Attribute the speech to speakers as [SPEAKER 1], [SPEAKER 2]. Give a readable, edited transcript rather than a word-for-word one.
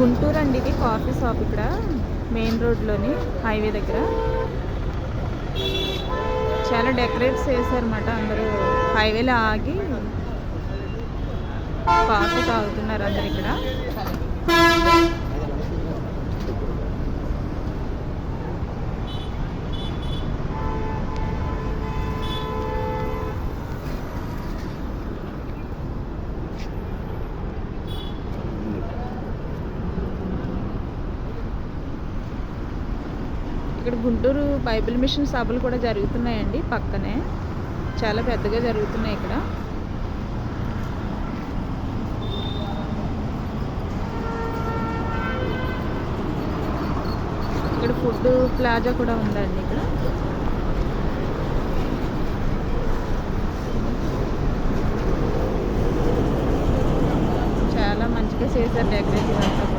[SPEAKER 1] గుంటూరు అండి, ఇది coffee shop ఇక్కడ మెయిన్ రోడ్లోని హైవే దగ్గర. చాలా డెకరేట్స్ చేశారన్నమాట. అందరూ హైవేలో ఆగి కాఫీ తాగుతున్నారు అందరు ఇక్కడ. ఇక్కడ గుంటూరు బైబిల్ మిషన్ సభలు కూడా జరుగుతున్నాయండి పక్కనే. చాలా పెద్దగా జరుగుతున్నాయి ఇక్కడ. ఇక్కడ ఫుడ్ ప్లాజా కూడా ఉందండి ఇక్కడ. చాలా మంచిగా చేశారు డెకరేషన్ అంతా.